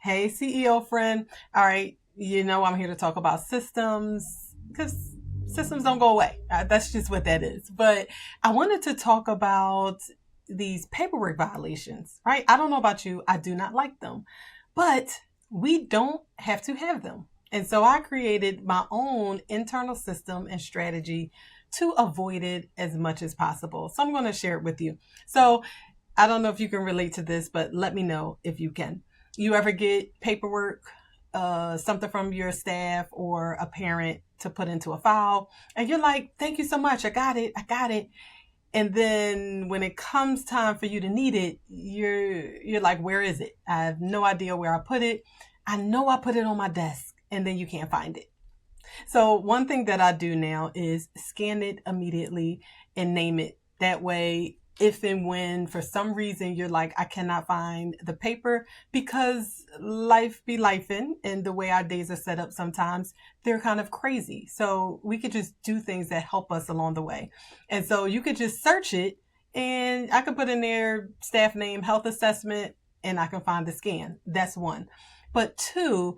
Hey, CEO friend. All right, I'm here to talk about systems because systems don't go away. That's just what that is. But I wanted to talk about these paperwork violations, right? I don't know about you, I do not like them, but we don't have to have them. And so I created my own internal system and strategy to avoid it as much as possible. So I'm going to share it with you. So I don't know if you can relate to this, but let me know if you can. You ever get paperwork, something from your staff or a parent to put into a file, and you're like, thank you so much. I got it. I got it. And then when it comes time for you to need it, you're like, where is it? I have no idea where I put it. I know I put it on my desk, and then you can't find it. So one thing that I do now is scan it immediately and name it. That way, if and when for some reason you're like, I cannot find the paper, because life be lifing, and the way our days are set up sometimes, they're kind of crazy. So we could just do things that help us along the way. And so you could just search it, and I could put in there staff name, health assessment, and I can find the scan. That's one. But two,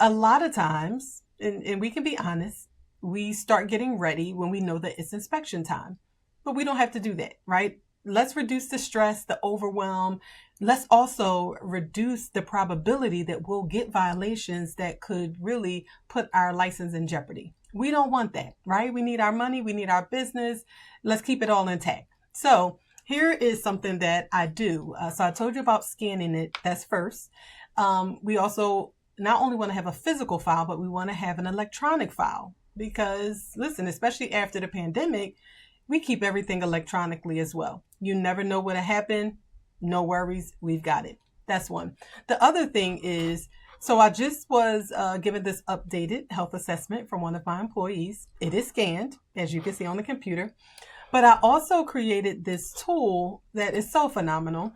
a lot of times, and we can be honest, we start getting ready when we know that it's inspection time. But we don't have to do that, right? Let's reduce the stress, the overwhelm. Let's also reduce the probability that we'll get violations that could really put our license in jeopardy. We don't want that, right? We need our money. We need our business. Let's keep it all intact. So here is something that I do. So I told you about scanning it. That's first. We also not only want to have a physical file, but we want to have an electronic file, because listen, especially after the pandemic, we keep everything electronically as well. You never know what'll happen. No worries. We've got it. That's one. The other thing is, so I just was given this updated health assessment from one of my employees. It is scanned, as you can see on the computer. But I also created this tool that is so phenomenal.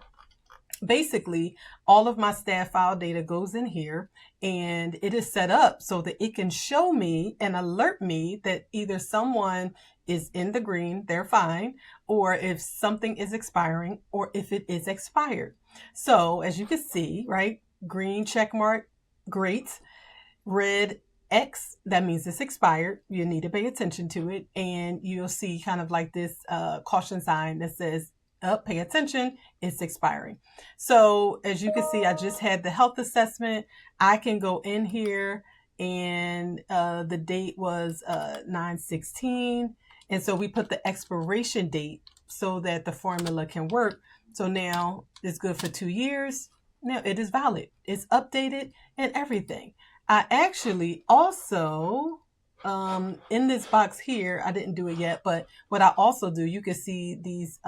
Basically, all of my staff file data goes in here, and it is set up so that it can show me and alert me that either someone is in the green, they're fine, or if something is expiring, or if it is expired. So as you can see, right, green check mark, great. Red X, that means it's expired. You need to pay attention to it. And you'll see kind of like this caution sign that says, pay attention, it's expiring. So as you can see, I just had the health assessment. I can go in here, and the date was 9/16. And so we put the expiration date so that the formula can work. So now it's good for 2 years. Now it is valid. It's updated and everything. I actually also, in this box here, I didn't do it yet, but what I also do, you can see these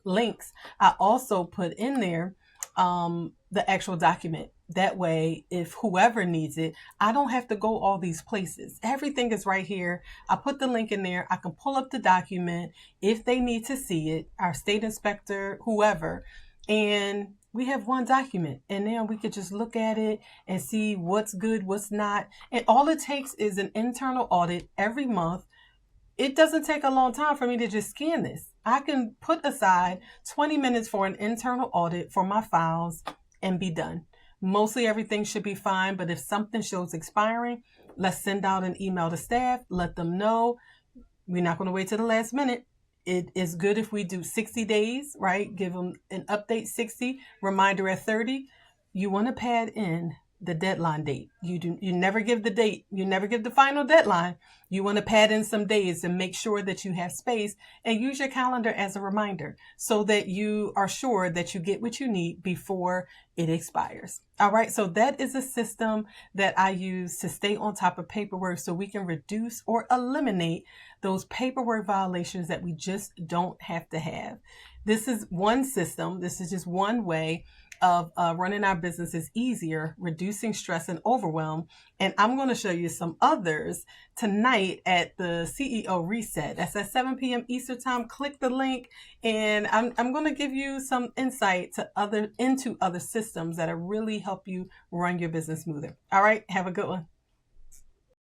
links. I also put in there the actual document. That way, if whoever needs it, I don't have to go all these places. Everything is right here. I put the link in there. I can pull up the document if they need to see it, our state inspector, whoever, and we have one document, and now we could just look at it and see what's good, what's not. And all it takes is an internal audit every month. It doesn't take a long time for me to just scan this. I can put aside 20 minutes for an internal audit for my files and be done. Mostly everything should be fine, but if something shows expiring, let's send out an email to staff, let them know. We're not going to wait till the last minute. It is good if we do 60 days, right? Give them an update 60, reminder at 30. You want to pad in the deadline date. You never give the date. You never give the final deadline. You want to pad in some days and make sure that you have space, and use your calendar as a reminder so that you are sure that you get what you need before it expires. All right. So that is a system that I use to stay on top of paperwork so we can reduce or eliminate those paperwork violations that we just don't have to have. This is one system. This is just one way of running our businesses easier, reducing stress and overwhelm. And I'm going to show you some others tonight at the CEO Reset. That's at 7 p.m. Eastern Time. Click the link, and I'm going to give you some insight into other systems that'll really help you run your business smoother. All right, have a good one.